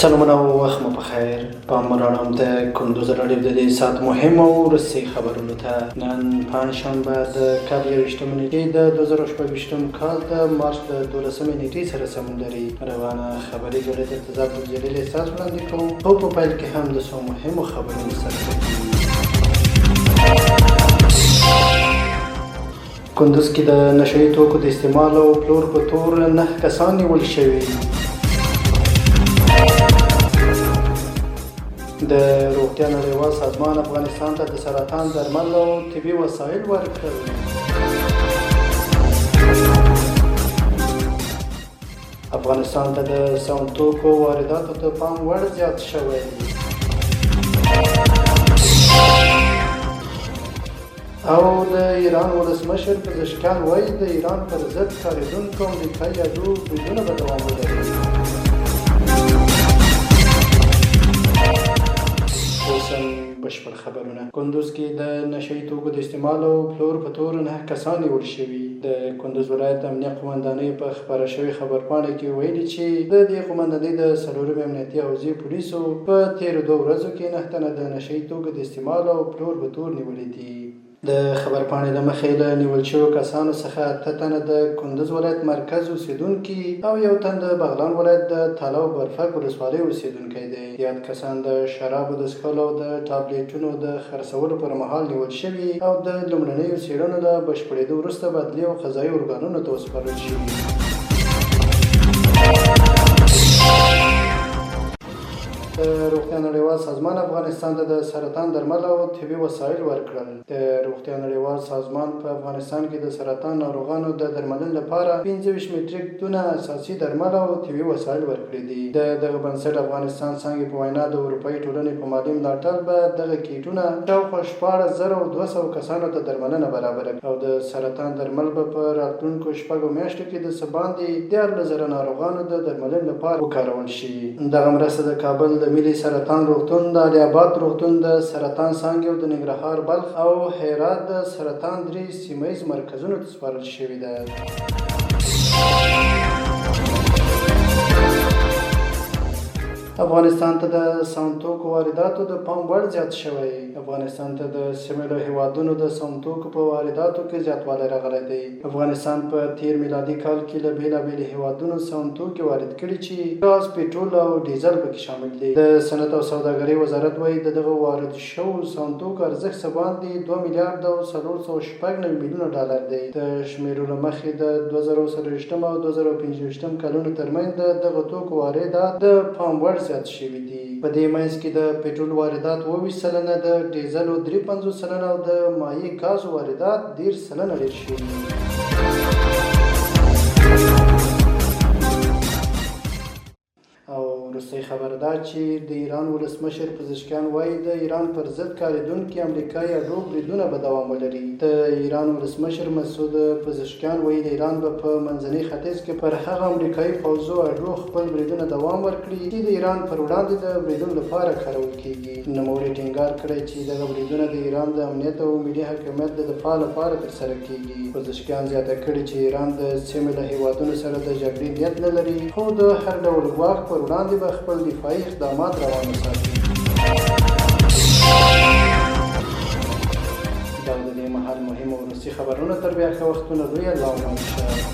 سلامونه او وخت مو پخیر په مراړم د کندوز راډیو د دې سات مهم او رسي خبرونو ته نن پنځشنبه د کال 28 نیټې د 2024 کال د مارچ د 12 نیټې سره سمون لري. روانه خبري جوړې د تضاد جلیل احساس وړاندې کوم او په پیل کې هم د څو مهمو خبرونو سره کندوز کې د نشهیي توکو د استعمال او پلور په تور 9 کسان نیول شوي. د روغتیا نړیوال سازمان افغانستان ته د سرطان درمل او طبي وسایل ورکړل. افغانستان ته د سون توکو وارداتو ته پام وړ زیات شوی. او د ایران ولسمشر پزشکیان وایي د ایران پر ضد کارېدونکو امریکایي اډو بریدونه به دوام ولري. بشپړ خبرونه. کندوز کې د نشهیي توکو د استعمال او پلور په تور 9 کسان نیول شوي. د کندوز ولایت امنیه قومندانۍ په خبره شوې خبرپاڼه کې ویلي چې د دې قومندانۍ د څلورمې امنیتي حوزې پولیسو په تېرو 2 ورځو کې 9 تنه د نشهیي توکو د استعمال او پلور په تور نیولي دي. د خبرپاڼې له مخې له نیول شویو کسانو څخه 8 تنه د کندوز ولایت مرکز اوسیدونکي او 1 تن د بغلان ولایت د تاله او برفک ولسوالۍ اوسیدونکی دی. یاد کسان د شرابو د څښلو او د ټابلیټونو د خرڅولو پر مهال نیول شوي او د لومړنیو څېړنو له بشپړېدو وروسته بدلي او قضایي ارګانونو ته وسپارل شوي. د روغتیا نړیوال سازمان افغانستان ته د سرطان درمل او طبي وسایل ورکړل. د روغتیا نړیوال سازمان په افغانستان کې د سرطان ناروغانو د درملنې لپاره 25 مټریک ټونه اساسي درمل او طبي وسایل ورکړي دي. دغه بنسټ افغانستان څنګه په وینا د اروپایي ټولنې په مالي ملاتړ به دغه کیټونه شاوخوا 14,200 کسانو ته درملنه برابره او د سرطان درمل به په راتلونکو 6 میاشتو کې د څه باندې 14,000 ناروغانو د درملنې لپاره وکارول شي. دغه مرسته د کابل د ملي سرطان روغتون، د علي اباد روغتون، د سرطان څانګې او د ننګرهار، بلخ او هرات د سرطان 3 سیمه‌ییز مرکزونو ته سپارل شوې ده. افغانستان ته د سون توکو وارداتو د پام وړ زیات شوی. افغانستان ته د سیمه له هیوادونو د سون توکو په وارداتو کې زیاتوالی راغلی دی. افغانستان په تیر میلادي کال کې له بېلابېلو هیوادونو سون توکي وارد کړي چې ګاز، پټرول او ډیزل پکې شامل دي. د صنعت او سوداګرۍ وزارت وایي د دغه وارد شوو سون توکو ارزښت څه باندې 2 میلیارډ او 406 میلیونه ډالر دی. د شمیرو له مخې د 2023 او 2025 کلونو ترمنځ د دغه توکو واردات د پام وړ زیات شوي دي. په دې منځ کې د پټرول واردات 22 سلنه، د ډیزل 53 سلنه او د مایع ګازو واردات 13 سلنه ډېر شوي. وروستۍ خبره ده چې د ایران ولسمشر پزشکیان وایي د ایران پر ضد کارېدونکي امریکایي اډو بریدونه به دوام ولري. د ایران ولسمشر مسعود پزشکیان وایي د ایران به په منځني ختیځ کې پر هغه امریکایي پوځو اډو خپل بریدونه دوام ورکړي چې د ایران پر وړاندې د بریدونو لپاره کارول کېږي. نوموړي ټینګار کړی چې دغه بریدونه د ایران د امنیت او ملي حاکمیت د دفاع لپاره ترسره کېږي. پزشکیان زیاته کړي چې ایران د سیمې له هیوادونو سره د جګړې نیت نه لري، خو د هر ډول ګواښ پر وړاندې به خپل دفاعي اقدامات روان وساتي. دا د دې مهال مهم او وروستي خبرونه تر بیا ښه وختونه لوی الله مو شه.